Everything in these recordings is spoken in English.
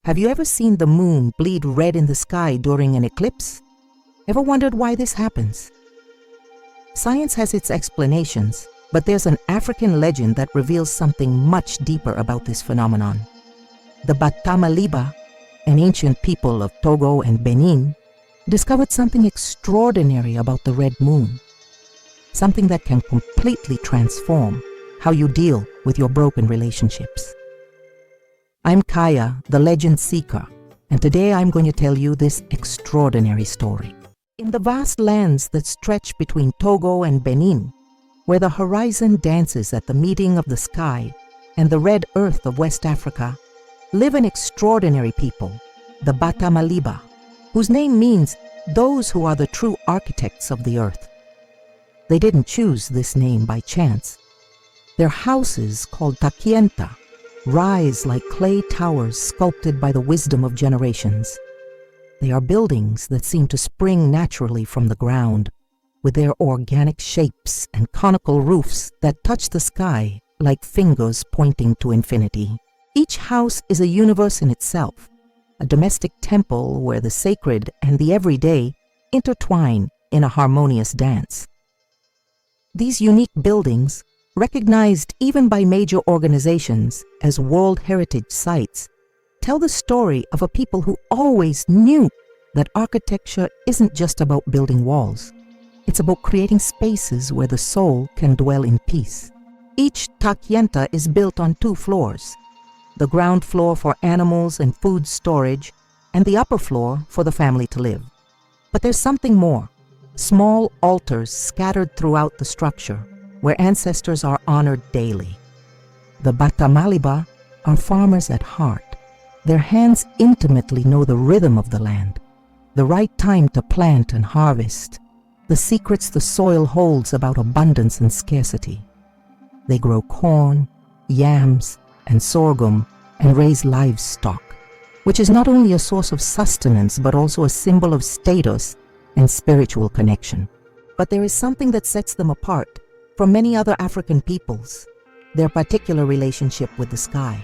Have you ever seen the moon bleed red in the sky during an eclipse? Ever wondered why this happens? Science has its explanations, but there's an African legend that reveals something much deeper about this phenomenon. The Batammaliba, an ancient people of Togo and Benin, discovered something extraordinary about the red moon. Something that can completely transform how you deal with your broken relationships. I'm Kaya, the legend seeker, and today I'm going to tell you this extraordinary story. In the vast lands that stretch between Togo and Benin, where the horizon dances at the meeting of the sky and the red earth of West Africa, live an extraordinary people, the Batammaliba, whose name means those who are the true architects of the earth. They didn't choose this name by chance. Their houses, called takienta, rise like clay towers sculpted by the wisdom of generations. They are buildings that seem to spring naturally from the ground, with their organic shapes and conical roofs that touch the sky like fingers pointing to infinity. Each house is a universe in itself, a domestic temple where the sacred and the everyday intertwine in a harmonious dance. These unique buildings, recognized even by major organizations as World Heritage Sites, tell the story of a people who always knew that architecture isn't just about building walls. It's about creating spaces where the soul can dwell in peace. Each takienta is built on 2 floors, the ground floor for animals and food storage, and the upper floor for the family to live. But there's something more. Small altars scattered throughout the structure, where ancestors are honored daily. The Batammaliba are farmers at heart. Their hands intimately know the rhythm of the land, the right time to plant and harvest, the secrets the soil holds about abundance and scarcity. They grow corn, yams, and sorghum and raise livestock, which is not only a source of sustenance but also a symbol of status and spiritual connection. But there is something that sets them apart from many other African peoples, their particular relationship with the sky.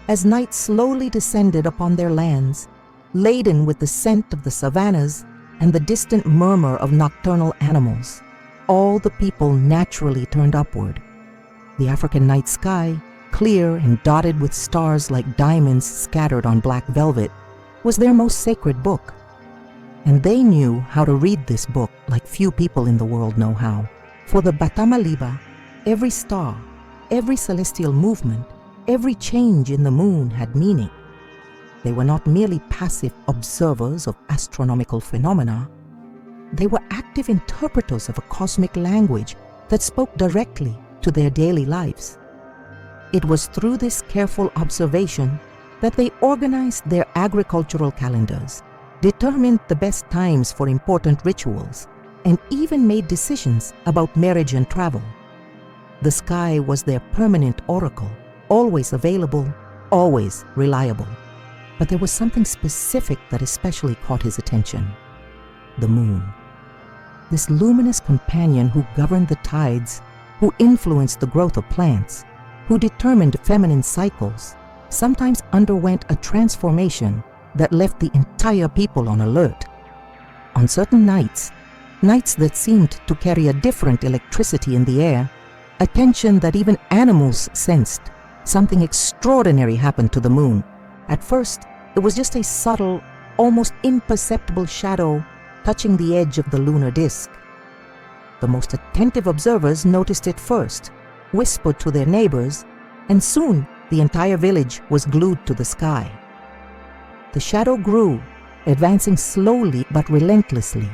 As night slowly descended upon their lands, laden with the scent of the savannas and the distant murmur of nocturnal animals, all the people naturally turned upward. The African night sky, clear and dotted with stars like diamonds scattered on black velvet, was their most sacred book. And they knew how to read this book like few people in the world know how. For the Batammaliba, every star, every celestial movement, every change in the moon had meaning. They were not merely passive observers of astronomical phenomena. They were active interpreters of a cosmic language that spoke directly to their daily lives. It was through this careful observation that they organized their agricultural calendars, determined the best times for important rituals, and even made decisions about marriage and travel. The sky was their permanent oracle, always available, always reliable. But there was something specific that especially caught his attention: the moon. This luminous companion who governed the tides, who influenced the growth of plants, who determined feminine cycles, sometimes underwent a transformation that left the entire people on alert. On certain nights that seemed to carry a different electricity in the air, a tension that even animals sensed, something extraordinary happened to the moon. At first, it was just a subtle, almost imperceptible shadow touching the edge of the lunar disk. The most attentive observers noticed it first, whispered to their neighbors, and soon the entire village was glued to the sky. The shadow grew, advancing slowly but relentlessly,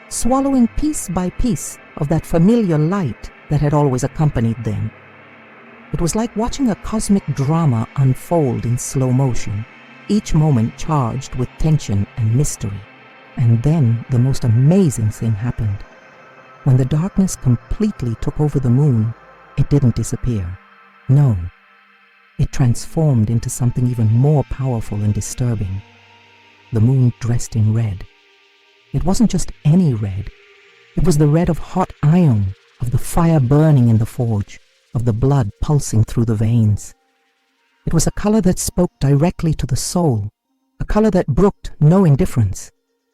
swallowing piece by piece of that familiar light that had always accompanied them. It was like watching a cosmic drama unfold in slow motion, each moment charged with tension and mystery. And then the most amazing thing happened. When the darkness completely took over the moon, it didn't disappear. No, it transformed into something even more powerful and disturbing. The moon dressed in red. It wasn't just any red. It was the red of hot iron, of the fire burning in the forge, of the blood pulsing through the veins. It was a color that spoke directly to the soul, color that brooked no indifference,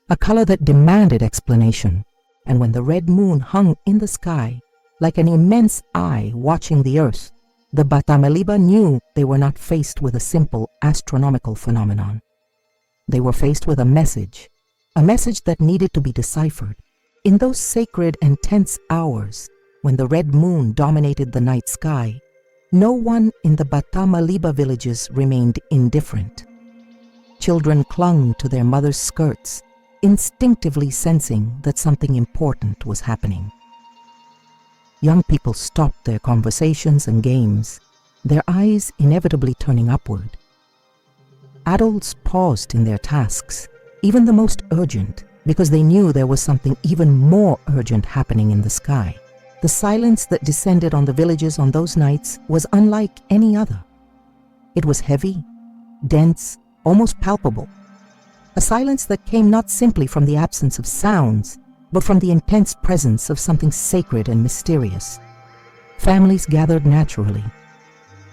a color that demanded explanation. And when the red moon hung in the sky like an immense eye watching the earth, the Batammaliba knew they were not faced with a simple astronomical phenomenon. They were faced with a message that needed to be deciphered. In those sacred and tense hours when the red moon dominated the night sky, no one in the Batammaliba villages remained indifferent. Children clung to their mothers' skirts, instinctively sensing that something important was happening. Young people stopped their conversations and games, their eyes inevitably turning upward. Adults paused in their tasks, even the most urgent, because they knew there was something even more urgent happening in the sky. The silence that descended on the villages on those nights was unlike any other. It was heavy, dense, almost palpable. A silence that came not simply from the absence of sounds, but from the intense presence of something sacred and mysterious. Families gathered naturally.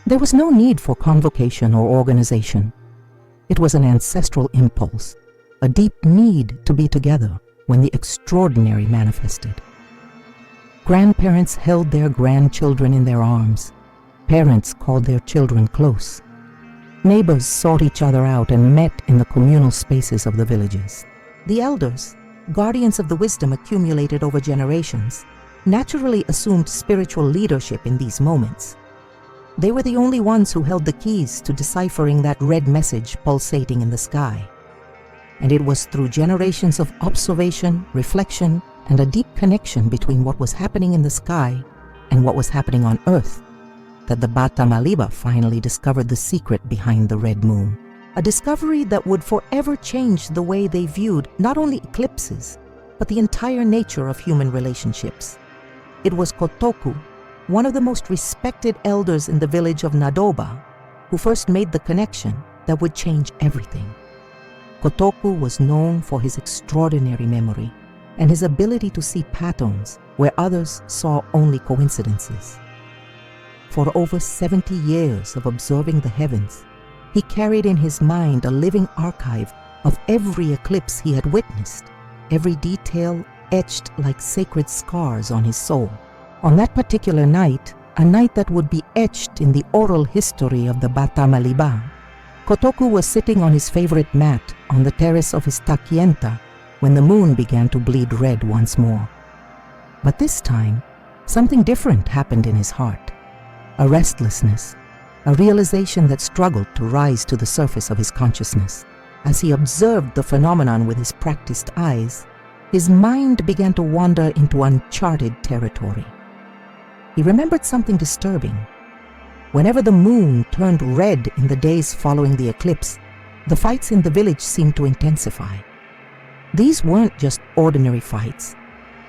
There was no need for convocation or organization. It was an ancestral impulse, a deep need to be together when the extraordinary manifested. Grandparents held their grandchildren in their arms. Parents called their children close. Neighbors sought each other out and met in the communal spaces of the villages. The elders, guardians of the wisdom accumulated over generations, naturally assumed spiritual leadership in these moments. They were the only ones who held the keys to deciphering that red message pulsating in the sky. And it was through generations of observation, reflection, and a deep connection between what was happening in the sky and what was happening on Earth that the Batammaliba finally discovered the secret behind the red moon. A discovery that would forever change the way they viewed not only eclipses, but the entire nature of human relationships. It was Kotoku, one of the most respected elders in the village of Nadoba, who first made the connection that would change everything. Kotoku was known for his extraordinary memory and his ability to see patterns where others saw only coincidences. For over 70 years of observing the heavens, he carried in his mind a living archive of every eclipse he had witnessed, every detail etched like sacred scars on his soul. On that particular night, a night that would be etched in the oral history of the Batammaliba, Kotoku was sitting on his favorite mat on the terrace of his takienta when the moon began to bleed red once more. But this time, something different happened in his heart. A restlessness, a realization that struggled to rise to the surface of his consciousness. As he observed the phenomenon with his practiced eyes, his mind began to wander into uncharted territory. He remembered something disturbing. Whenever the moon turned red in the days following the eclipse, the fights in the village seemed to intensify. These weren't just ordinary fights.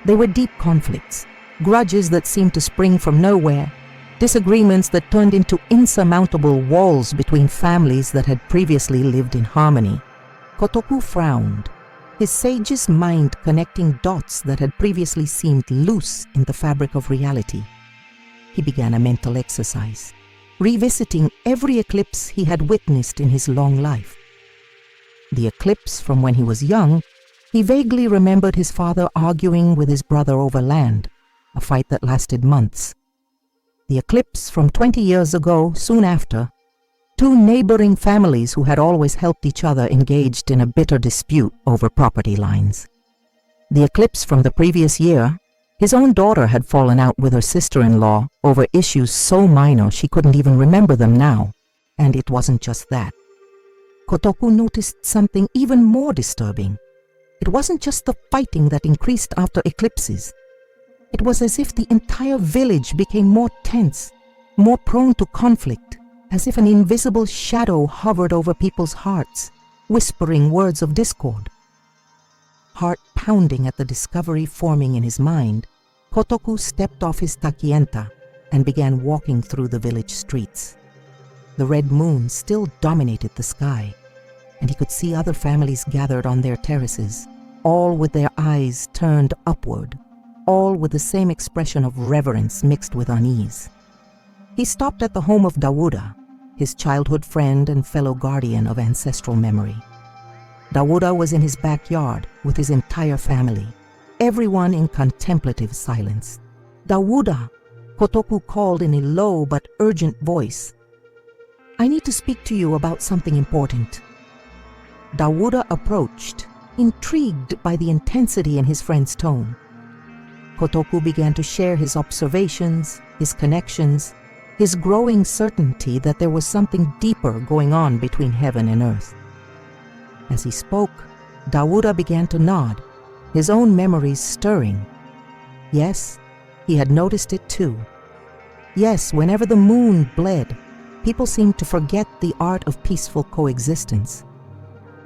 They were deep conflicts, grudges that seemed to spring from nowhere, disagreements that turned into insurmountable walls between families that had previously lived in harmony. Kotoku frowned, his sage's mind connecting dots that had previously seemed loose in the fabric of reality. He began a mental exercise, revisiting every eclipse he had witnessed in his long life. The eclipse from when he was young, he vaguely remembered his father arguing with his brother over land, a fight that lasted months. The eclipse from 20 years ago, soon after, two neighboring families who had always helped each other engaged in a bitter dispute over property lines. The eclipse from the previous year, his own daughter had fallen out with her sister-in-law over issues so minor she couldn't even remember them now. And it wasn't just that. Kotoku noticed something even more disturbing. It wasn't just the fighting that increased after eclipses. It was as if the entire village became more tense, more prone to conflict, as if an invisible shadow hovered over people's hearts, whispering words of discord. Heart pounding at the discovery forming in his mind, Kotoku stepped off his takienta and began walking through the village streets. The red moon still dominated the sky, and he could see other families gathered on their terraces, all with their eyes turned upward, all with the same expression of reverence mixed with unease. He stopped at the home of Dawuda, his childhood friend and fellow guardian of ancestral memory. Dawuda was in his backyard with his entire family, everyone in contemplative silence. "Dawuda," Kotoku called in a low but urgent voice. "I need to speak to you about something important." Dawuda approached, intrigued by the intensity in his friend's tone. Kotoku began to share his observations, his connections, his growing certainty that there was something deeper going on between heaven and earth. As he spoke, Dawuda began to nod, his own memories stirring. Yes, he had noticed it too. Yes, whenever the moon bled, people seemed to forget the art of peaceful coexistence.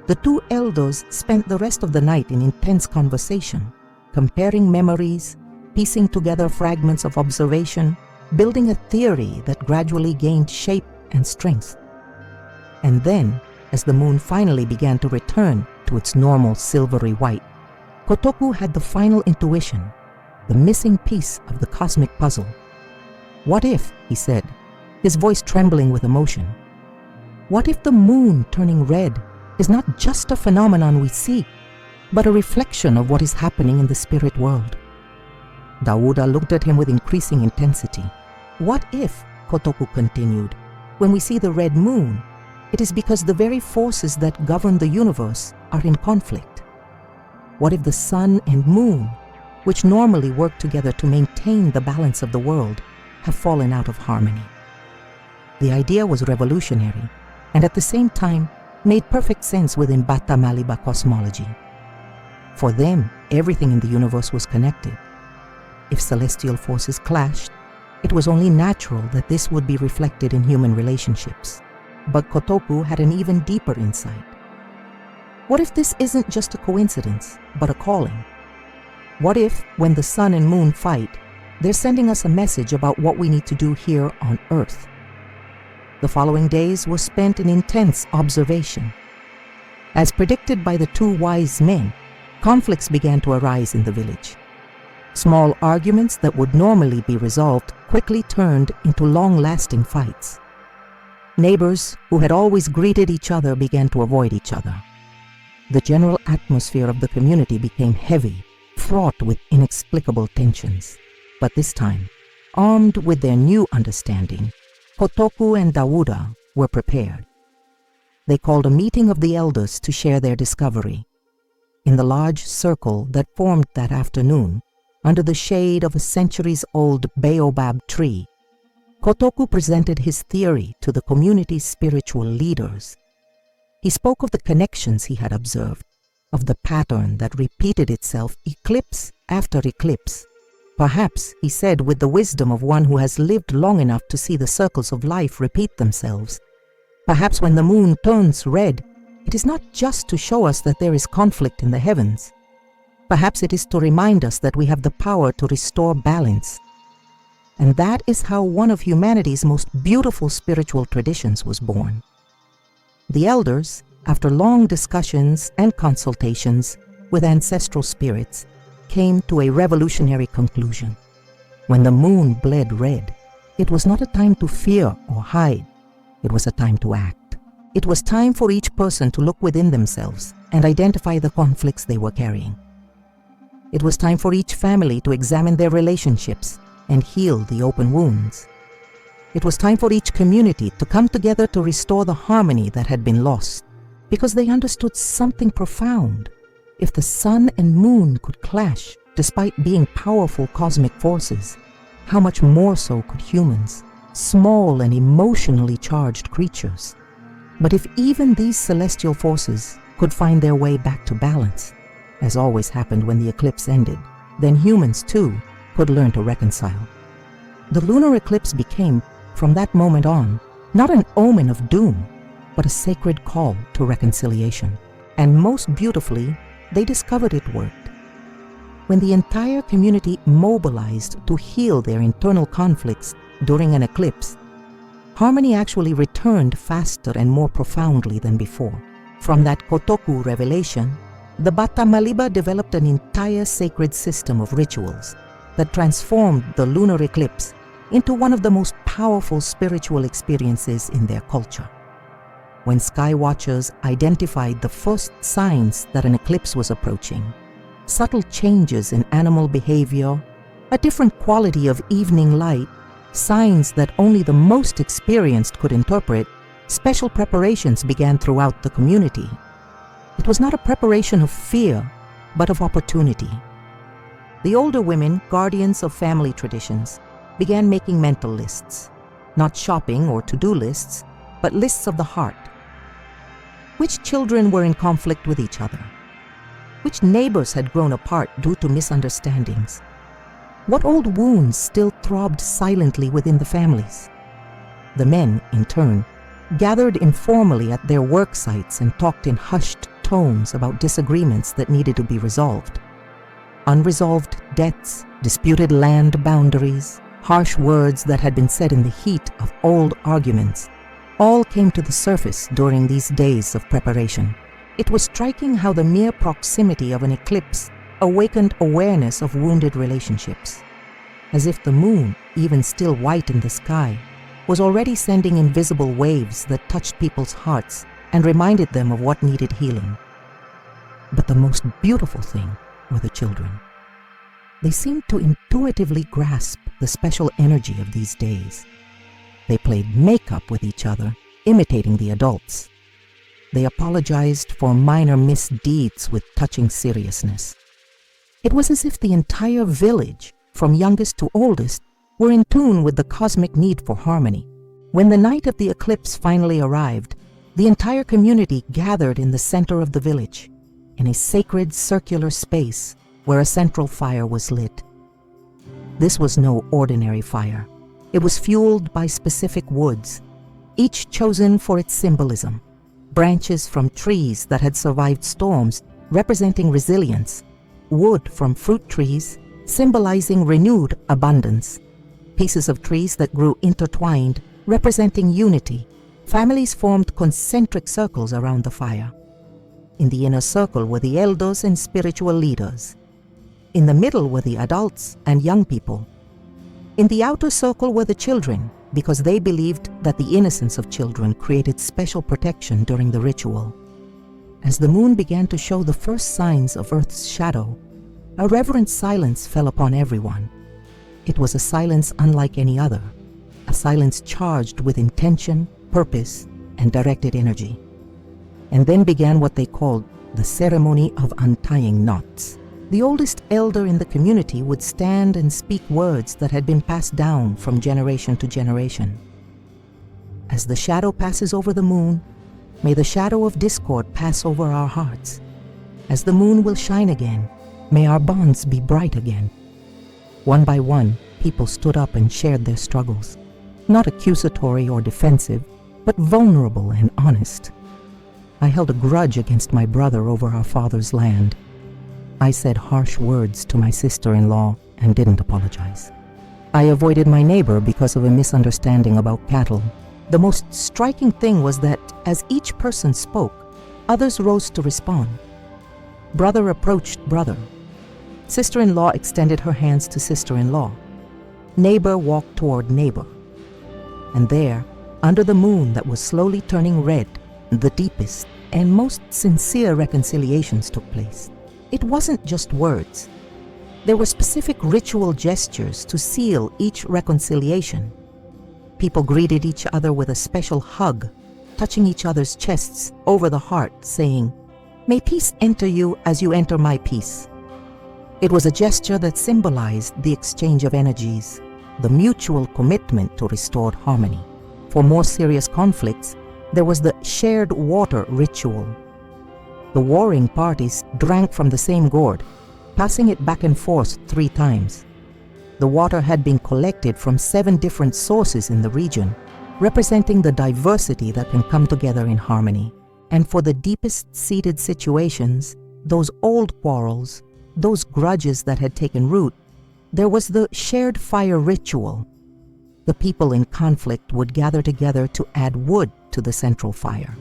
The two elders spent the rest of the night in intense conversation, comparing memories, piecing together fragments of observation, building a theory that gradually gained shape and strength. And then, as the moon finally began to return to its normal silvery white, Kotoku had the final intuition, the missing piece of the cosmic puzzle. "What if," he said, his voice trembling with emotion, "what if the moon turning red is not just a phenomenon we see, but a reflection of what is happening in the spirit world?" Dawuda looked at him with increasing intensity. "What if," Kotoku continued, "when we see the red moon, it is because the very forces that govern the universe are in conflict? What if the sun and moon, which normally work together to maintain the balance of the world, have fallen out of harmony?" The idea was revolutionary, and at the same time made perfect sense within Batammaliba cosmology. For them, everything in the universe was connected. If celestial forces clashed, it was only natural that this would be reflected in human relationships. But Kotoku had an even deeper insight. What if this isn't just a coincidence, but a calling? What if, when the sun and moon fight, they're sending us a message about what we need to do here on Earth? The following days were spent in intense observation. As predicted by the two wise men, conflicts began to arise in the village. Small arguments that would normally be resolved quickly turned into long-lasting fights. Neighbors who had always greeted each other began to avoid each other. The general atmosphere of the community became heavy, fraught with inexplicable tensions. But this time, armed with their new understanding, Kotoku and Dawuda were prepared. They called a meeting of the elders to share their discovery. In the large circle that formed that afternoon, under the shade of a centuries-old baobab tree, Kotoku presented his theory to the community's spiritual leaders. He spoke of the connections he had observed, of the pattern that repeated itself eclipse after eclipse. Perhaps, he said with the wisdom of one who has lived long enough to see the circles of life repeat themselves, perhaps when the moon turns red, it is not just to show us that there is conflict in the heavens. Perhaps it is to remind us that we have the power to restore balance. And that is how one of humanity's most beautiful spiritual traditions was born. The elders, after long discussions and consultations with ancestral spirits, came to a revolutionary conclusion. When the moon bled red, it was not a time to fear or hide. It was a time to act. It was time for each person to look within themselves and identify the conflicts they were carrying. It was time for each family to examine their relationships and heal the open wounds. It was time for each community to come together to restore the harmony that had been lost, because they understood something profound. If the sun and moon could clash despite being powerful cosmic forces, how much more so could humans, small and emotionally charged creatures? But if even these celestial forces could find their way back to balance, as always happened when the eclipse ended, then humans too could learn to reconcile. The lunar eclipse became, from that moment on, not an omen of doom, but a sacred call to reconciliation. And most beautifully, they discovered it worked. When the entire community mobilized to heal their internal conflicts during an eclipse, harmony actually returned faster and more profoundly than before. From that Kotoku revelation, the Batammaliba developed an entire sacred system of rituals that transformed the lunar eclipse into one of the most powerful spiritual experiences in their culture. when sky watchers identified the first signs that an eclipse was approaching. Subtle changes in animal behavior, a different quality of evening light, signs that only the most experienced could interpret, special preparations began throughout the community. It was not a preparation of fear, but of opportunity. The older women, guardians of family traditions, began making mental lists, not shopping or to-do lists, but lists of the heart. Which children were in conflict with each other? Which neighbors had grown apart due to misunderstandings? What old wounds still throbbed silently within the families? The men, in turn, gathered informally at their work sites and talked in hushed tones about disagreements that needed to be resolved. Unresolved debts, disputed land boundaries, harsh words that had been said in the heat of old arguments, all came to the surface during these days of preparation. It was striking how the mere proximity of an eclipse awakened awareness of wounded relationships, as if the moon, even still white in the sky, was already sending invisible waves that touched people's hearts and reminded them of what needed healing. But the most beautiful thing were the children. They seemed to intuitively grasp the special energy of these days. They played make-up with each other, imitating the adults. They apologized for minor misdeeds with touching seriousness. It was as if the entire village, from youngest to oldest, were in tune with the cosmic need for harmony. When the night of the eclipse finally arrived, the entire community gathered in the center of the village, in a sacred circular space where a central fire was lit. This was no ordinary fire. It was fueled by specific woods, each chosen for its symbolism. Branches from trees that had survived storms, representing resilience. Wood from fruit trees, symbolizing renewed abundance. Pieces of trees that grew intertwined, representing unity. Families formed concentric circles around the fire. In the inner circle were the elders and spiritual leaders. In the middle were the adults and young people. In the outer circle were the children, because they believed that the innocence of children created special protection during the ritual. As the moon began to show the first signs of Earth's shadow, a reverent silence fell upon everyone. It was a silence unlike any other, a silence charged with intention, purpose, and directed energy. And then began what they called the ceremony of untying knots. The oldest elder in the community would stand and speak words that had been passed down from generation to generation. As the shadow passes over the moon, may the shadow of discord pass over our hearts. As the moon will shine again, may our bonds be bright again. One by one, people stood up and shared their struggles, not accusatory or defensive, but vulnerable and honest. I held a grudge against my brother over our father's land. I said harsh words to my sister-in-law and didn't apologize. I avoided my neighbor because of a misunderstanding about cattle. The most striking thing was that as each person spoke, others rose to respond. Brother approached brother. Sister-in-law extended her hands to sister-in-law. Neighbor walked toward neighbor. And there, under the moon that was slowly turning red, the deepest and most sincere reconciliations took place. It wasn't just words. There were specific ritual gestures to seal each reconciliation. People greeted each other with a special hug, touching each other's chests over the heart, saying, "May peace enter you as you enter my peace." It was a gesture that symbolized the exchange of energies, the mutual commitment to restored harmony. For more serious conflicts, there was the shared water ritual. The warring parties drank from the same gourd, passing it back and forth 3 times. The water had been collected from 7 different sources in the region, representing the diversity that can come together in harmony. And for the deepest seated situations, those old quarrels, those grudges that had taken root, there was the shared fire ritual. The people in conflict would gather together to add wood to the central fire.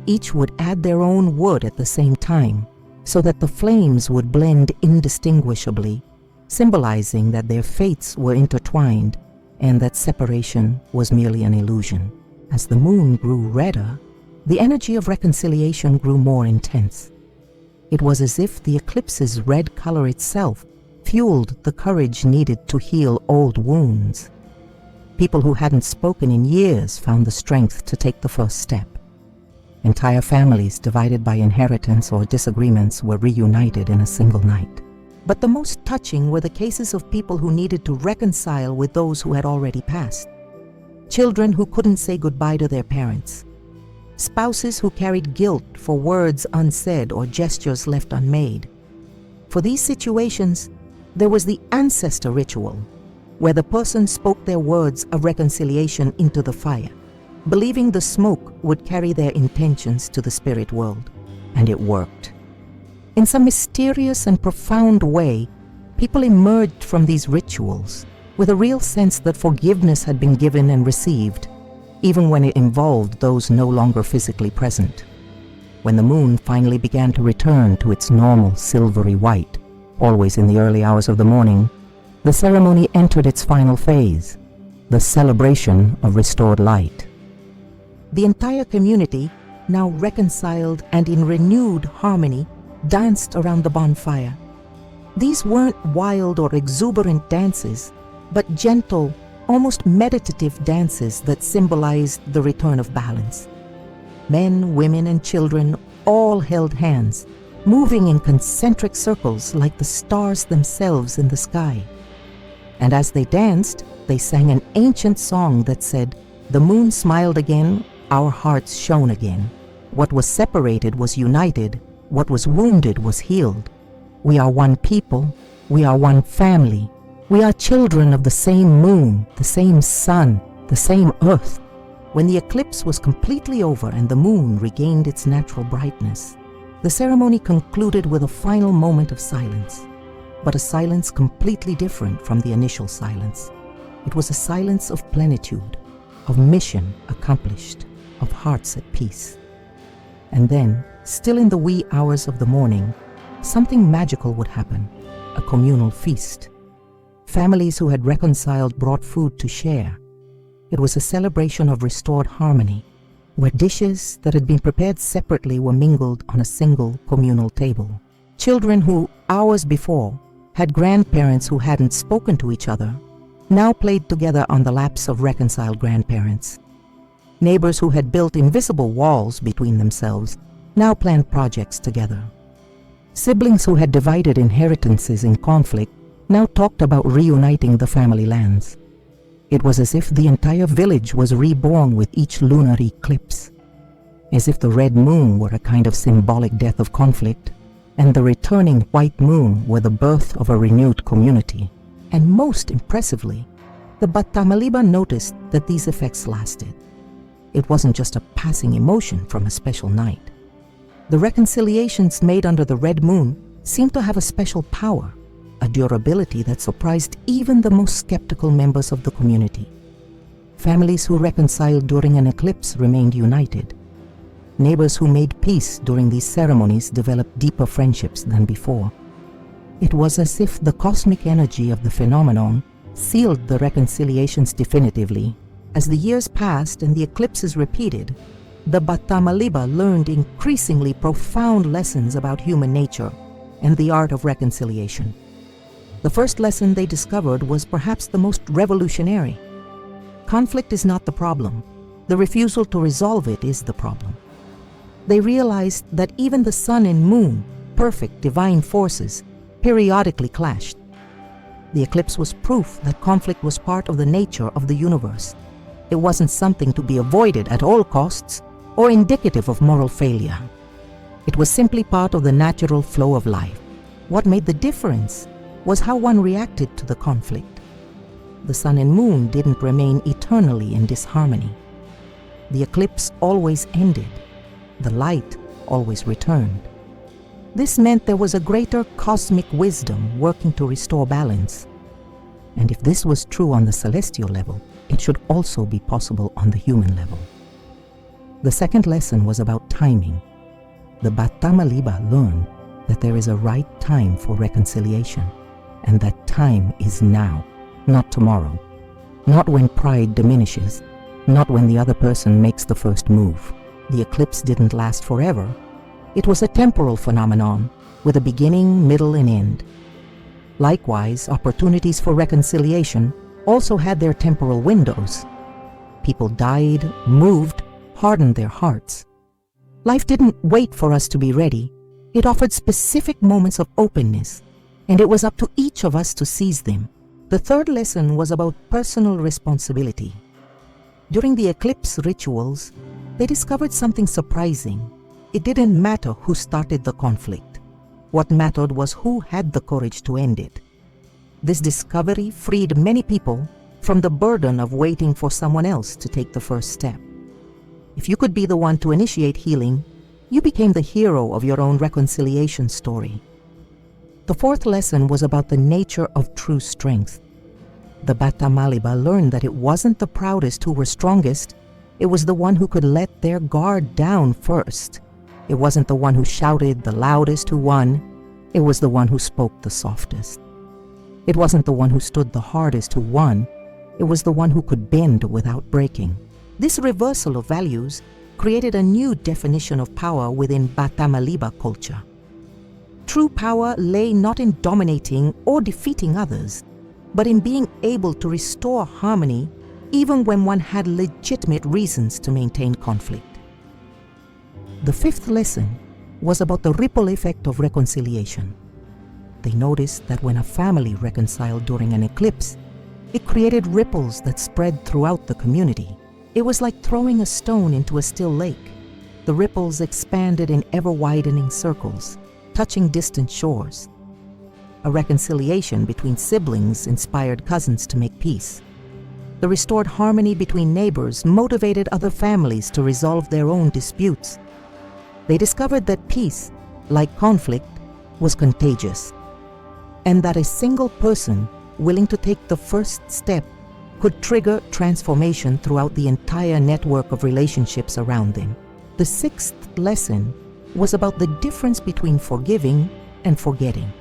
Each would add their own wood at the same time, so that the flames would blend indistinguishably, symbolizing that their fates were intertwined and that separation was merely an illusion. As the moon grew redder, The energy of reconciliation grew more intense. It was as if the eclipse's red color itself fueled the courage needed to heal old wounds. People who hadn't spoken in years found the strength to take the first step. Entire families divided by inheritance or disagreements were reunited in a single night. But the most touching were the cases of people who needed to reconcile with those who had already passed. Children who couldn't say goodbye to their parents. Spouses who carried guilt for words unsaid or gestures left unmade. For these situations, there was the ancestor ritual, where the person spoke their words of reconciliation into the fire, believing the smoke would carry their intentions to the spirit world. And it worked. In some mysterious and profound way, people emerged from these rituals with a real sense that forgiveness had been given and received, even when it involved those no longer physically present. When the moon finally began to return to its normal silvery white, always in the early hours of the morning, the ceremony entered its final phase, the celebration of restored light. The entire community, now reconciled and in renewed harmony, danced around the bonfire. These weren't wild or exuberant dances, but gentle, almost meditative dances that symbolized the return of balance. Men, women, and children all held hands, moving in concentric circles like the stars themselves in the sky. And as they danced, they sang an ancient song that said, "The moon smiled again, our hearts shone again. What was separated was united, what was wounded was healed. We are one people, we are one family. We are children of the same moon, the same sun, the same earth." When the eclipse was completely over and the moon regained its natural brightness, the ceremony concluded with a final moment of silence, but a silence completely different from the initial silence. It was a silence of plenitude, of mission accomplished, of hearts at peace. And then, still in the wee hours of the morning, something magical would happen, a communal feast. Families who had reconciled brought food to share. It was a celebration of restored harmony, where dishes that had been prepared separately were mingled on a single communal table. Children who, hours before, had grandparents who hadn't spoken to each other, now played together on the laps of reconciled grandparents. Neighbors who had built invisible walls between themselves now planned projects together. Siblings who had divided inheritances in conflict now talked about reuniting the family lands. It was as if the entire village was reborn with each lunar eclipse, as if the red moon were a kind of symbolic death of conflict, and the returning white moon were the birth of a renewed community. And most impressively, the Batammaliba noticed that these effects lasted. It wasn't just a passing emotion from a special night. The reconciliations made under the red moon seemed to have a special power, a durability that surprised even the most skeptical members of the community. Families who reconciled during an eclipse remained united. Neighbors who made peace during these ceremonies developed deeper friendships than before. It was as if the cosmic energy of the phenomenon sealed the reconciliations definitively. As the years passed and the eclipses repeated, the Batammaliba learned increasingly profound lessons about human nature and the art of reconciliation. The first lesson they discovered was perhaps the most revolutionary. Conflict is not the problem. The refusal to resolve it is the problem. They realized that even the sun and moon, perfect divine forces, periodically clashed. The eclipse was proof that conflict was part of the nature of the universe. It wasn't something to be avoided at all costs or indicative of moral failure. It was simply part of the natural flow of life. What made the difference was how one reacted to the conflict. The sun and moon didn't remain eternally in disharmony. The eclipse always ended. The light always returned. This meant there was a greater cosmic wisdom working to restore balance. And if this was true on the celestial level, it should also be possible on the human level. The second lesson was about timing. The Batammaliba learned that there is a right time for reconciliation, and that time is now, not tomorrow, not when pride diminishes, not when the other person makes the first move. The eclipse didn't last forever. It was a temporal phenomenon with a beginning, middle, and end. Likewise, opportunities for reconciliation also had their temporal windows. People died, moved, hardened their hearts. Life didn't wait for us to be ready. It offered specific moments of openness, and it was up to each of us to seize them. The third lesson was about personal responsibility. During the eclipse rituals, they discovered something surprising. It didn't matter who started the conflict. What mattered was who had the courage to end it. This discovery freed many people from the burden of waiting for someone else to take the first step. If you could be the one to initiate healing, you became the hero of your own reconciliation story. The fourth lesson was about the nature of true strength. The Batammaliba learned that it wasn't the proudest who were strongest, it was the one who could let their guard down first. It wasn't the one who shouted the loudest who won, it was the one who spoke the softest. It wasn't the one who stood the hardest who won, it was the one who could bend without breaking. This reversal of values created a new definition of power within Batammaliba culture. True power lay not in dominating or defeating others, but in being able to restore harmony even when one had legitimate reasons to maintain conflict. The fifth lesson was about the ripple effect of reconciliation. They noticed that when a family reconciled during an eclipse, it created ripples that spread throughout the community. It was like throwing a stone into a still lake. The ripples expanded in ever-widening circles, touching distant shores. A reconciliation between siblings inspired cousins to make peace. The restored harmony between neighbors motivated other families to resolve their own disputes. They discovered that peace, like conflict, was contagious, and that a single person willing to take the first step could trigger transformation throughout the entire network of relationships around them. The sixth lesson was about the difference between forgiving and forgetting.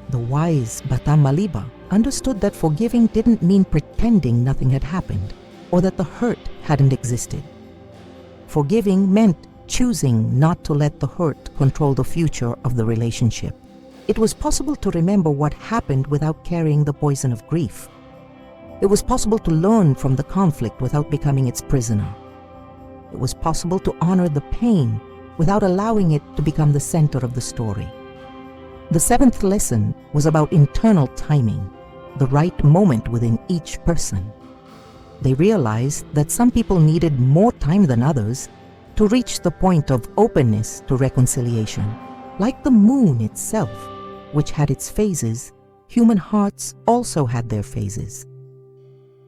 The wise Batammaliba understood that forgiving didn't mean pretending nothing had happened or that the hurt hadn't existed. Forgiving meant choosing not to let the hurt control the future of the relationship. It was possible to remember what happened without carrying the poison of grief. It was possible to learn from the conflict without becoming its prisoner. It was possible to honor the pain without allowing it to become the center of the story. The seventh lesson was about internal timing, the right moment within each person. They realized that some people needed more time than others to reach the point of openness to reconciliation. Like the moon itself, which had its phases, human hearts also had their phases.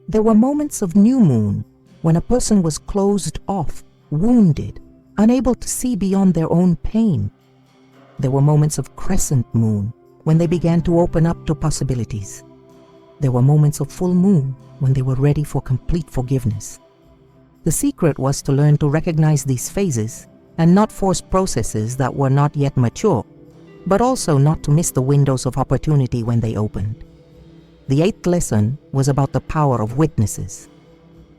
There were moments of new moon when a person was closed off, wounded, unable to see beyond their own pain. There were moments of crescent moon when they began to open up to possibilities. There were moments of full moon when they were ready for complete forgiveness. The secret was to learn to recognize these phases and not force processes that were not yet mature, but also not to miss the windows of opportunity when they opened. The eighth lesson was about the power of witnesses.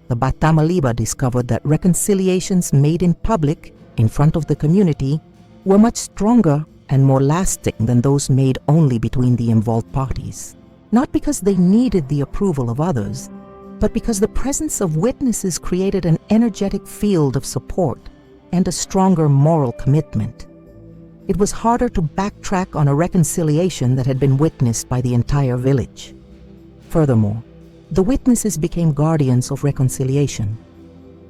The Batammaliba discovered that reconciliations made in public, in front of the community, were much stronger and more lasting than those made only between the involved parties. Not because they needed the approval of others, but because the presence of witnesses created an energetic field of support and a stronger moral commitment. It was harder to backtrack on a reconciliation that had been witnessed by the entire village. Furthermore, the witnesses became guardians of reconciliation,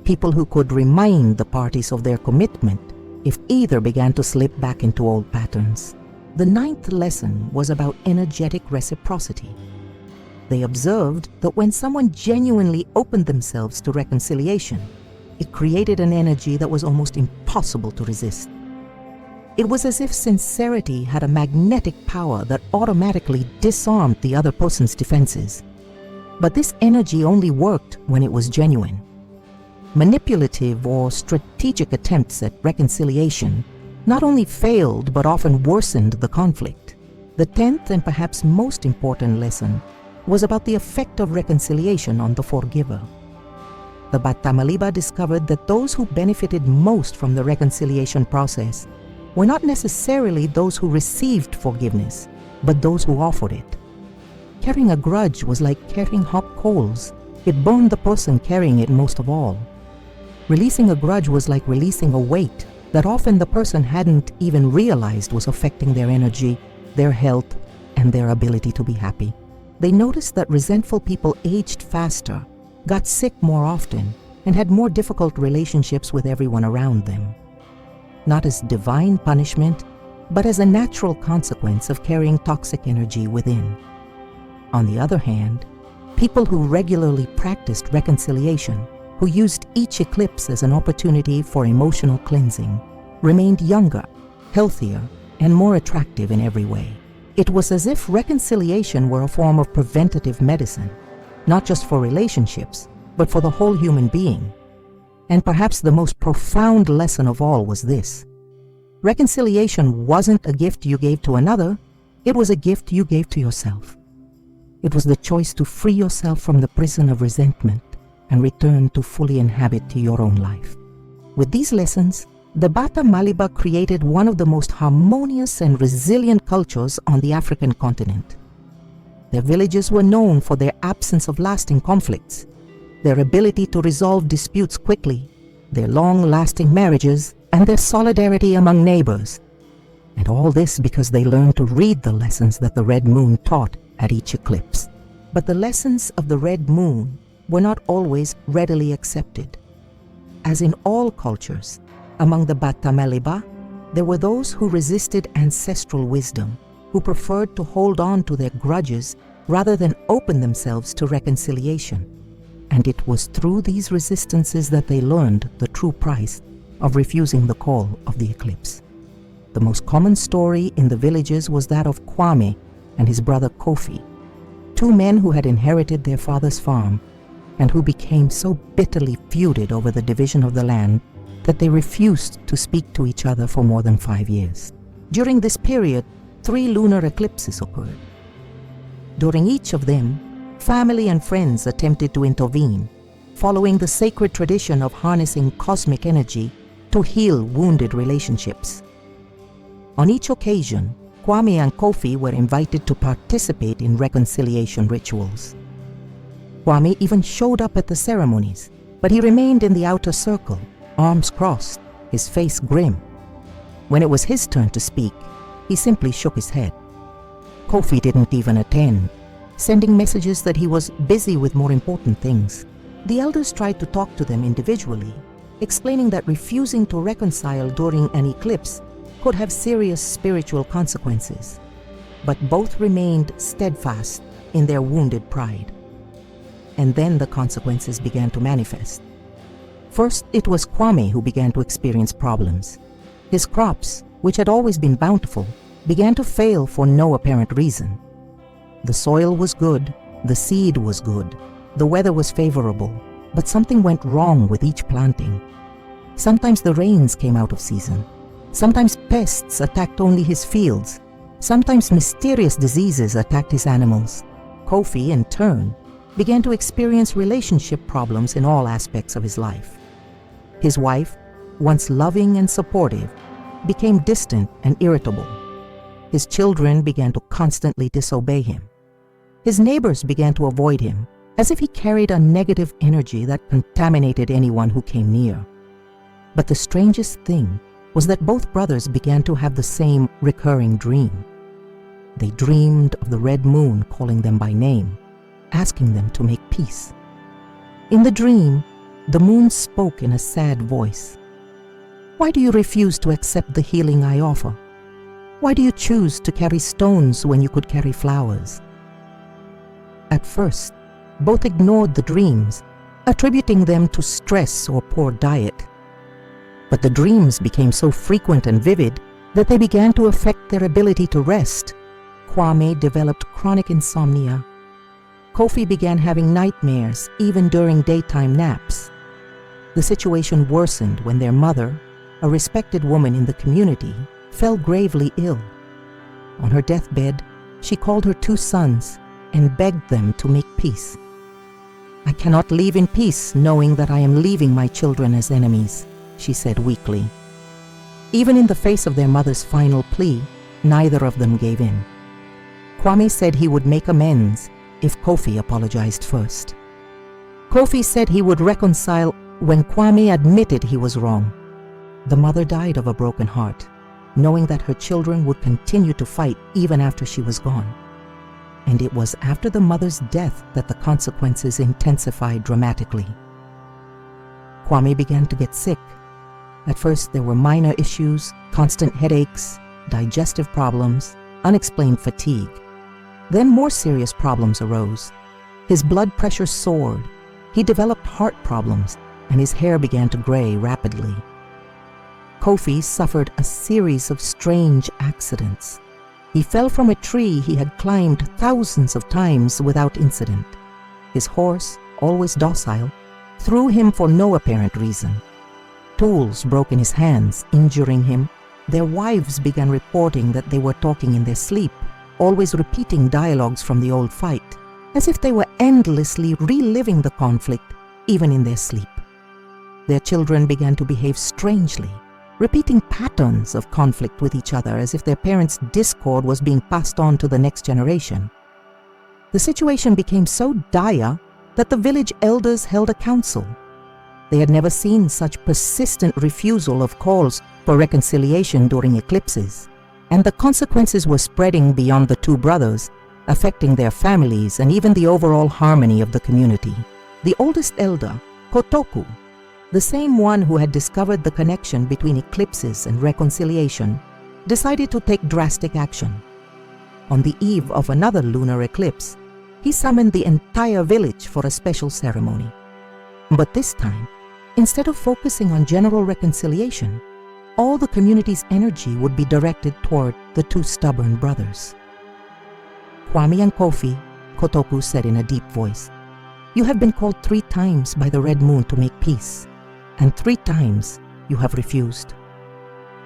people who could remind the parties of their commitment if either began to slip back into old patterns. The ninth lesson was about energetic reciprocity. They observed that when someone genuinely opened themselves to reconciliation, it created an energy that was almost impossible to resist. It was as if sincerity had a magnetic power that automatically disarmed the other person's defenses. But this energy only worked when it was genuine. Manipulative or strategic attempts at reconciliation not only failed but often worsened the conflict. The 10th and perhaps most important lesson was about the effect of reconciliation on the forgiver. the Batammaliba discovered that those who benefited most from the reconciliation process were not necessarily those who received forgiveness, but those who offered it. Carrying a grudge was like carrying hot coals. It burned the person carrying it most of all. Releasing a grudge was like releasing a weight that often the person hadn't even realized was affecting their energy, their health, and their ability to be happy. They noticed that resentful people aged faster, got sick more often, and had more difficult relationships with everyone around them. Not as divine punishment, but as a natural consequence of carrying toxic energy within. On the other hand, people who regularly practiced reconciliation, who used each eclipse as an opportunity for emotional cleansing, remained younger, healthier, and more attractive in every way. It was as if reconciliation were a form of preventative medicine, not just for relationships, but for the whole human being. And perhaps the most profound lesson of all was this: reconciliation wasn't a gift you gave to another, it was a gift you gave to yourself. It was the choice to free yourself from the prison of resentment and return to fully inhabit your own life. With these lessons, the Batammaliba created one of the most harmonious and resilient cultures on the African continent. Their villages were known for their absence of lasting conflicts, their ability to resolve disputes quickly, their long-lasting marriages, and their solidarity among neighbors. And all this because they learned to read the lessons that the red moon taught at each eclipse. But the lessons of the red moon were not always readily accepted. As in all cultures, among the Batammaliba, there were those who resisted ancestral wisdom, who preferred to hold on to their grudges rather than open themselves to reconciliation. And it was through these resistances that they learned the true price of refusing the call of the eclipse. The most common story in the villages was that of Kwame and his brother Kofi, two men who had inherited their father's farm and who became so bitterly feuded over the division of the land that they refused to speak to each other for more than 5 years. During this period, 3 lunar eclipses occurred. During each of them, family and friends attempted to intervene, following the sacred tradition of harnessing cosmic energy to heal wounded relationships. On each occasion, Kwame and Kofi were invited to participate in reconciliation rituals. Kwame even showed up at the ceremonies, but he remained in the outer circle, arms crossed, his face grim. When it was his turn to speak, he simply shook his head. Kofi didn't even attend, sending messages that he was busy with more important things. The elders tried to talk to them individually, explaining that refusing to reconcile during an eclipse could have serious spiritual consequences. But both remained steadfast in their wounded pride. And then the consequences began to manifest. First, it was Kwame who began to experience problems. His crops, which had always been bountiful, began to fail for no apparent reason. The soil was good, the seed was good, the weather was favorable, but something went wrong with each planting. Sometimes the rains came out of season. Sometimes pests attacked only his fields. Sometimes mysterious diseases attacked his animals. Kofi, in turn, began to experience relationship problems in all aspects of his life. His wife, once loving and supportive, became distant and irritable. His children began to constantly disobey him. His neighbors began to avoid him, as if he carried a negative energy that contaminated anyone who came near. But the strangest thing was that both brothers began to have the same recurring dream. They dreamed of the red moon calling them by name, asking them to make peace. In the dream, the moon spoke in a sad voice. "Why do you refuse to accept the healing I offer? Why do you choose to carry stones when you could carry flowers?" At first, both ignored the dreams, attributing them to stress or poor diet. But the dreams became so frequent and vivid that they began to affect their ability to rest. Kwame developed chronic insomnia. Kofi began having nightmares even during daytime naps. The situation worsened when their mother, a respected woman in the community, fell gravely ill. On her deathbed, she called her 2 sons and begged them to make peace. "I cannot leave in peace knowing that I am leaving my children as enemies," she said weakly. Even in the face of their mother's final plea, neither of them gave in. Kwame said he would make amends if Kofi apologized first. Kofi said he would reconcile when Kwame admitted he was wrong. The mother died of a broken heart, knowing that her children would continue to fight even after she was gone. And it was after the mother's death that the consequences intensified dramatically. Kwame began to get sick. At first there were minor issues, constant headaches, digestive problems, unexplained fatigue. Then more serious problems arose. His blood pressure soared, he developed heart problems, and his hair began to gray rapidly. Kofi suffered a series of strange accidents. He fell from a tree he had climbed thousands of times without incident. His horse, always docile, threw him for no apparent reason. Tools broke in his hands, injuring him. Their wives began reporting that they were talking in their sleep, always repeating dialogues from the old fight, as if they were endlessly reliving the conflict, even in their sleep. Their children began to behave strangely, repeating patterns of conflict with each other as if their parents' discord was being passed on to the next generation. The situation became so dire that the village elders held a council. They had never seen such persistent refusal of calls for reconciliation during eclipses, and the consequences were spreading beyond the two brothers, affecting their families and even the overall harmony of the community. The oldest elder, Kotoku, the same one who had discovered the connection between eclipses and reconciliation, decided to take drastic action. On the eve of another lunar eclipse, he summoned the entire village for a special ceremony. But this time, instead of focusing on general reconciliation, all the community's energy would be directed toward the two stubborn brothers. "Kwame and Kofi," Kotoku said in a deep voice, "you have been called 3 times by the Red Moon to make peace, and 3 times you have refused.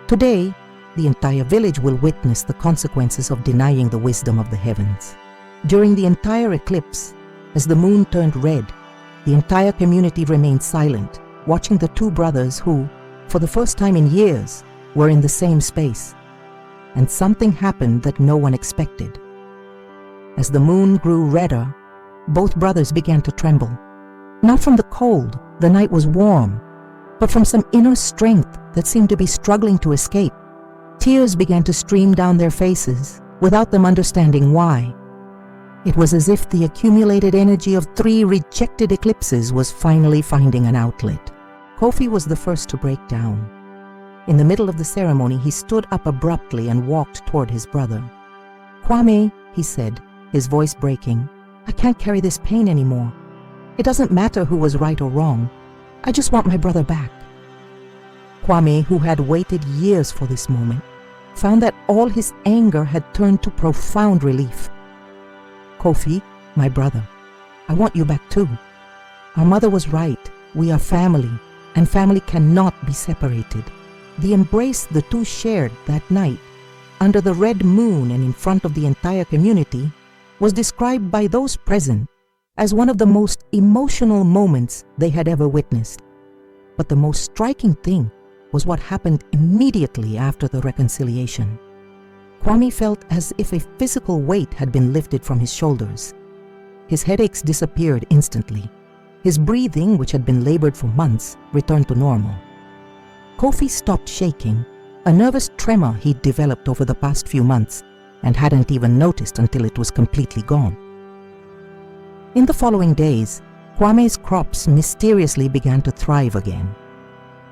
Today, the entire village will witness the consequences of denying the wisdom of the heavens. During the entire eclipse, as the moon turned red, the entire community remained silent, watching the two brothers who, for the first time in years, were in the same space. And something happened that no one expected. As the moon grew redder, both brothers began to tremble. Not from the cold, the night was warm, but from some inner strength that seemed to be struggling to escape. Tears began to stream down their faces, without them understanding why. It was as if the accumulated energy of 3 rejected eclipses was finally finding an outlet. Kofi was the first to break down. In the middle of the ceremony, he stood up abruptly and walked toward his brother. "Kwame," he said, his voice breaking, "I can't carry this pain anymore. It doesn't matter who was right or wrong. I just want my brother back." Kwame, who had waited years for this moment, found that all his anger had turned to profound relief. "Kofi, my brother, I want you back too. Our mother was right. We are family, and family cannot be separated." The embrace the two shared that night, under the red moon and in front of the entire community, was described by those present as one of the most emotional moments they had ever witnessed. But the most striking thing was what happened immediately after the reconciliation. Kwame felt as if a physical weight had been lifted from his shoulders. His headaches disappeared instantly. His breathing, which had been labored for months, returned to normal. Kofi stopped shaking, a nervous tremor he'd developed over the past few months and hadn't even noticed until it was completely gone. In the following days, Kwame's crops mysteriously began to thrive again.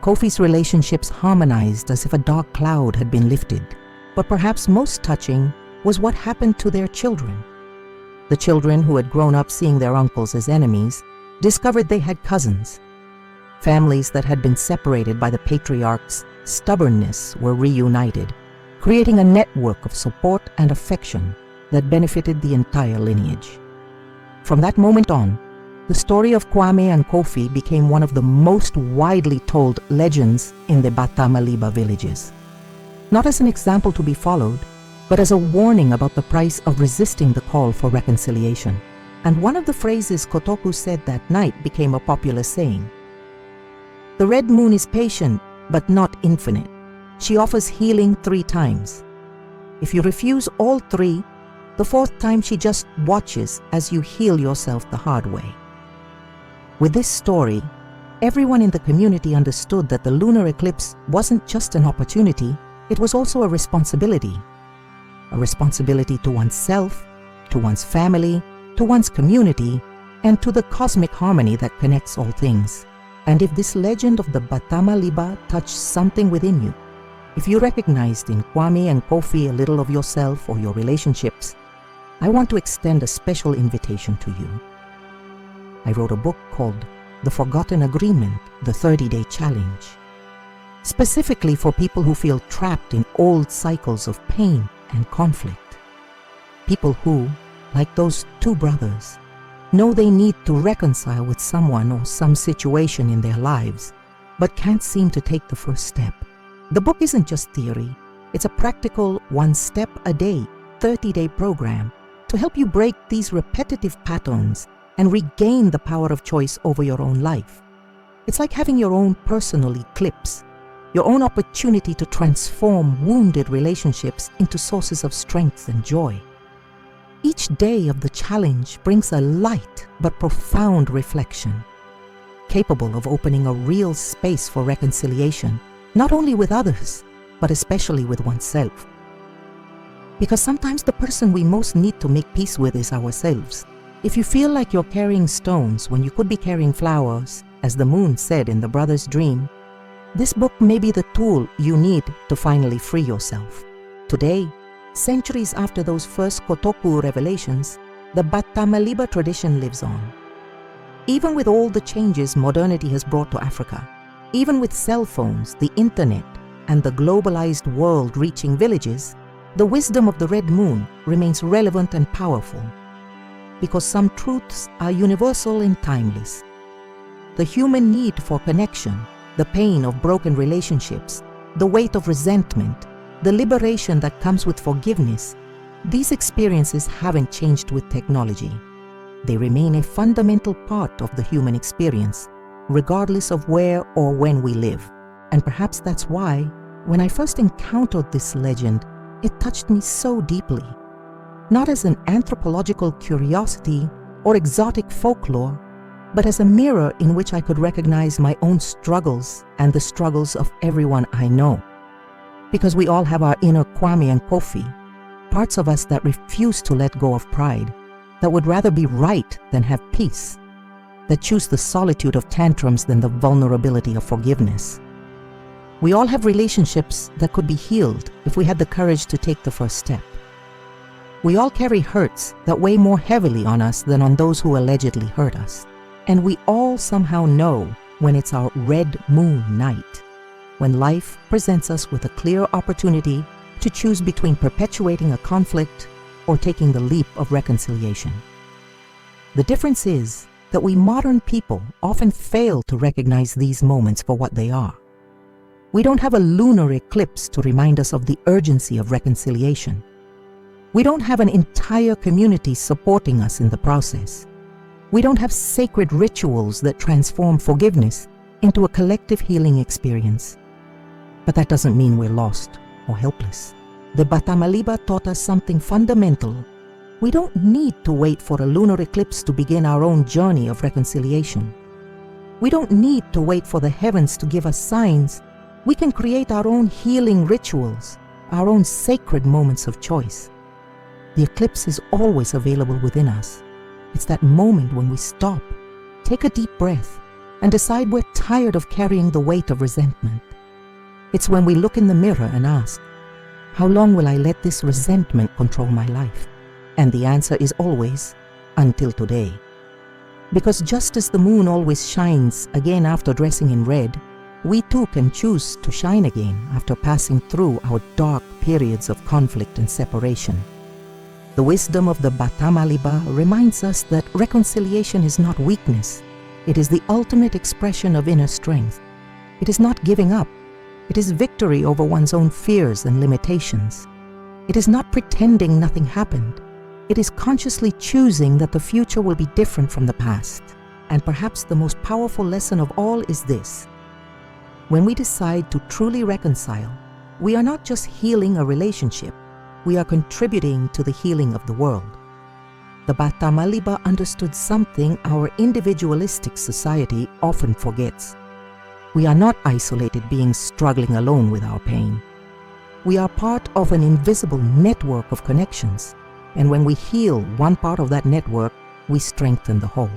Kofi's relationships harmonized as if a dark cloud had been lifted, but perhaps most touching was what happened to their children. The children, who had grown up seeing their uncles as enemies, discovered they had cousins. Families that had been separated by the patriarch's stubbornness were reunited, creating a network of support and affection that benefited the entire lineage. From that moment on, the story of Kwame and Kofi became one of the most widely told legends in the Batammaliba villages. Not as an example to be followed, but as a warning about the price of resisting the call for reconciliation. and one of the phrases Kotoku said that night became a popular saying. The red moon is patient, but not infinite. She offers healing 3 times. If you refuse all 3, the 4th time she just watches as you heal yourself the hard way. With this story, everyone in the community understood that the lunar eclipse wasn't just an opportunity, it was also a responsibility. A responsibility to oneself, to one's family, to one's community, and to the cosmic harmony that connects all things. And if this legend of the Batammaliba touched something within you, if you recognized in Kwame and Kofi a little of yourself or your relationships, I want to extend a special invitation to you. I wrote a book called The Forgotten Agreement, the 30-Day Challenge, specifically for people who feel trapped in old cycles of pain and conflict. People who, like those 2 brothers, know they need to reconcile with someone or some situation in their lives, but can't seem to take the first step. The book isn't just theory, it's a practical 1 step a day, 30-day program to help you break these repetitive patterns and regain the power of choice over your own life. It's like having your own personal eclipse, your own opportunity to transform wounded relationships into sources of strength and joy. Each day of the challenge brings a light but profound reflection, capable of opening a real space for reconciliation, not only with others, but especially with oneself. Because sometimes the person we most need to make peace with is ourselves. If you feel like you're carrying stones when you could be carrying flowers, as the moon said in the brother's dream, this book may be the tool you need to finally free yourself. Today, centuries after those first Kotoku revelations, the Batammaliba tradition lives on. Even with all the changes modernity has brought to Africa, even with cell phones, the internet, and the globalized world reaching villages, the wisdom of the red moon remains relevant and powerful. Because some truths are universal and timeless. The human need for connection, the pain of broken relationships, the weight of resentment, the liberation that comes with forgiveness, these experiences haven't changed with technology. They remain a fundamental part of the human experience, regardless of where or when we live. And perhaps that's why, when I first encountered this legend, it touched me so deeply. Not as an anthropological curiosity or exotic folklore, but as a mirror in which I could recognize my own struggles and the struggles of everyone I know. Because we all have our inner Kwame and Kofi, parts of us that refuse to let go of pride, that would rather be right than have peace, that choose the solitude of tantrums than the vulnerability of forgiveness. We all have relationships that could be healed if we had the courage to take the first step. We all carry hurts that weigh more heavily on us than on those who allegedly hurt us. And we all somehow know when it's our red moon night, when life presents us with a clear opportunity to choose between perpetuating a conflict or taking the leap of reconciliation. The difference is that we modern people often fail to recognize these moments for what they are. We don't have a lunar eclipse to remind us of the urgency of reconciliation. We don't have an entire community supporting us in the process. We don't have sacred rituals that transform forgiveness into a collective healing experience. But that doesn't mean we're lost or helpless. The Batammaliba taught us something fundamental. We don't need to wait for a lunar eclipse to begin our own journey of reconciliation. We don't need to wait for the heavens to give us signs. We can create our own healing rituals, our own sacred moments of choice. The eclipse is always available within us. It's that moment when we stop, take a deep breath, and decide we're tired of carrying the weight of resentment. It's when we look in the mirror and ask, how long will I let this resentment control my life? And the answer is always, until today. Because just as the moon always shines again after dressing in red, we too can choose to shine again after passing through our dark periods of conflict and separation. The wisdom of the Batammaliba reminds us that reconciliation is not weakness. It is the ultimate expression of inner strength. It is not giving up. It is victory over one's own fears and limitations. It is not pretending nothing happened. It is consciously choosing that the future will be different from the past. And perhaps the most powerful lesson of all is this: when we decide to truly reconcile, we are not just healing a relationship, we are contributing to the healing of the world. The Batammaliba understood something our individualistic society often forgets. We are not isolated beings struggling alone with our pain. We are part of an invisible network of connections, and when we heal one part of that network, we strengthen the whole.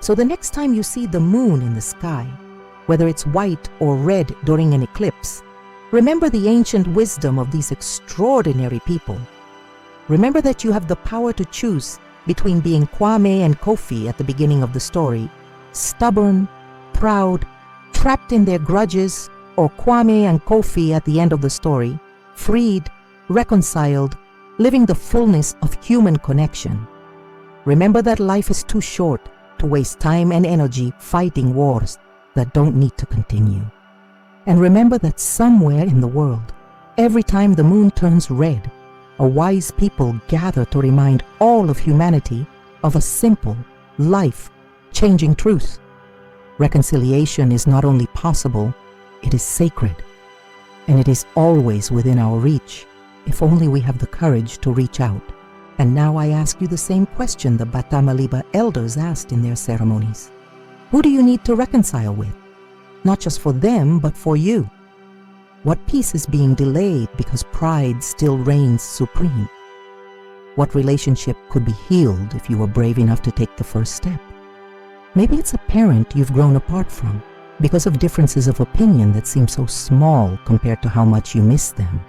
So the next time you see the moon in the sky, whether it's white or red during an eclipse, remember the ancient wisdom of these extraordinary people. Remember that you have the power to choose between being Kwame and Kofi at the beginning of the story, stubborn, proud, trapped in their grudges, or Kwame and Kofi at the end of the story, freed, reconciled, living the fullness of human connection. Remember that life is too short to waste time and energy fighting wars that don't need to continue. And remember that somewhere in the world, every time the moon turns red, a wise people gather to remind all of humanity of a simple, life-changing truth. Reconciliation is not only possible, it is sacred. And it is always within our reach, if only we have the courage to reach out. And now I ask you the same question the Batammaliba elders asked in their ceremonies. Who do you need to reconcile with? Not just for them, but for you. What peace is being delayed because pride still reigns supreme? What relationship could be healed if you were brave enough to take the first step? Maybe it's a parent you've grown apart from because of differences of opinion that seem so small compared to how much you miss them.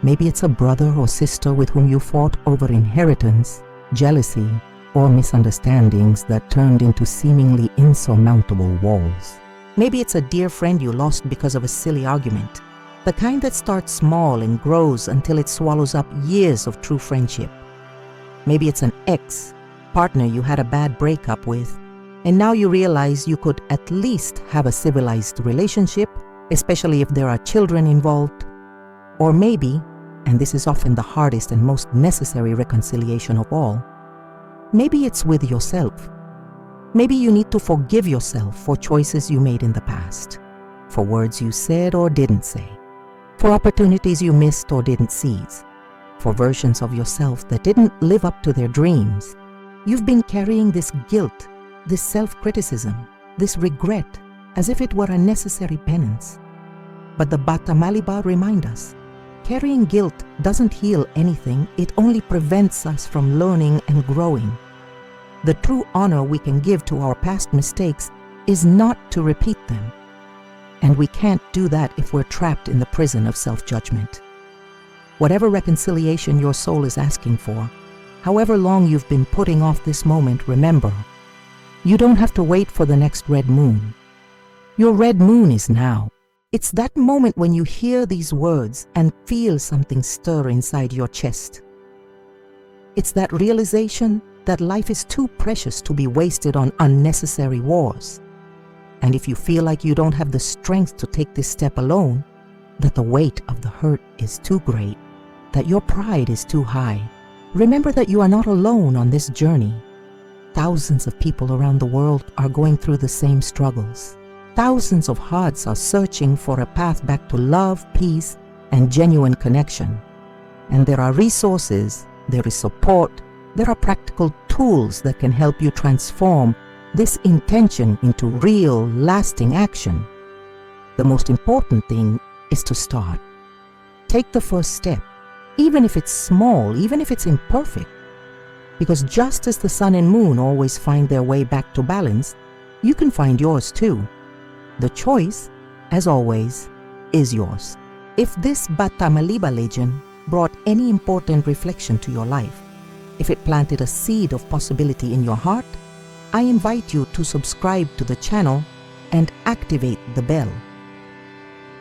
Maybe it's a brother or sister with whom you fought over inheritance, jealousy, or misunderstandings that turned into seemingly insurmountable walls. Maybe it's a dear friend you lost because of a silly argument, the kind that starts small and grows until it swallows up years of true friendship. Maybe it's an ex-partner you had a bad breakup with, and now you realize you could at least have a civilized relationship, especially if there are children involved. Or maybe, and this is often the hardest and most necessary reconciliation of all, maybe it's with yourself. Maybe you need to forgive yourself for choices you made in the past, for words you said or didn't say, for opportunities you missed or didn't seize, for versions of yourself that didn't live up to their dreams. You've been carrying this guilt, this self-criticism, this regret, as if it were a necessary penance. But the Batammaliba remind us, carrying guilt doesn't heal anything, it only prevents us from learning and growing. The true honor we can give to our past mistakes is not to repeat them. And we can't do that if we're trapped in the prison of self-judgment. Whatever reconciliation your soul is asking for, however long you've been putting off this moment, remember, you don't have to wait for the next red moon. Your red moon is now. It's that moment when you hear these words and feel something stir inside your chest. It's that realization that life is too precious to be wasted on unnecessary wars. And if you feel like you don't have the strength to take this step alone, that the weight of the hurt is too great, that your pride is too high, remember that you are not alone on this journey. Thousands of people around the world are going through the same struggles. Thousands of hearts are searching for a path back to love, peace, and genuine connection. And there are resources, there is support, there are practical tools that can help you transform this intention into real, lasting action. The most important thing is to start. Take the first step, even if it's small, even if it's imperfect. Because just as the sun and moon always find their way back to balance, you can find yours too. The choice, as always, is yours. If this Batammaliba legend brought any important reflection to your life, if it planted a seed of possibility in your heart, I invite you to subscribe to the channel and activate the bell.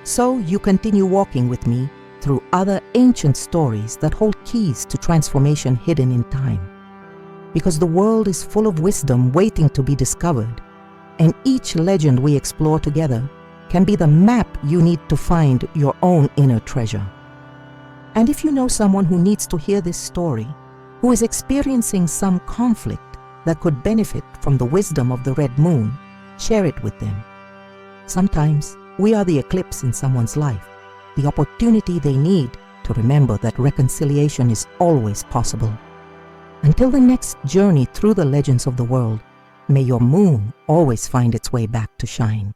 So you continue walking with me through other ancient stories that hold keys to transformation hidden in time. Because the world is full of wisdom waiting to be discovered, and each legend we explore together can be the map you need to find your own inner treasure. And if you know someone who needs to hear this story, who is experiencing some conflict that could benefit from the wisdom of the red moon, share it with them. Sometimes we are the eclipse in someone's life, the opportunity they need to remember that reconciliation is always possible. Until the next journey through the legends of the world, may your moon always find its way back to shine.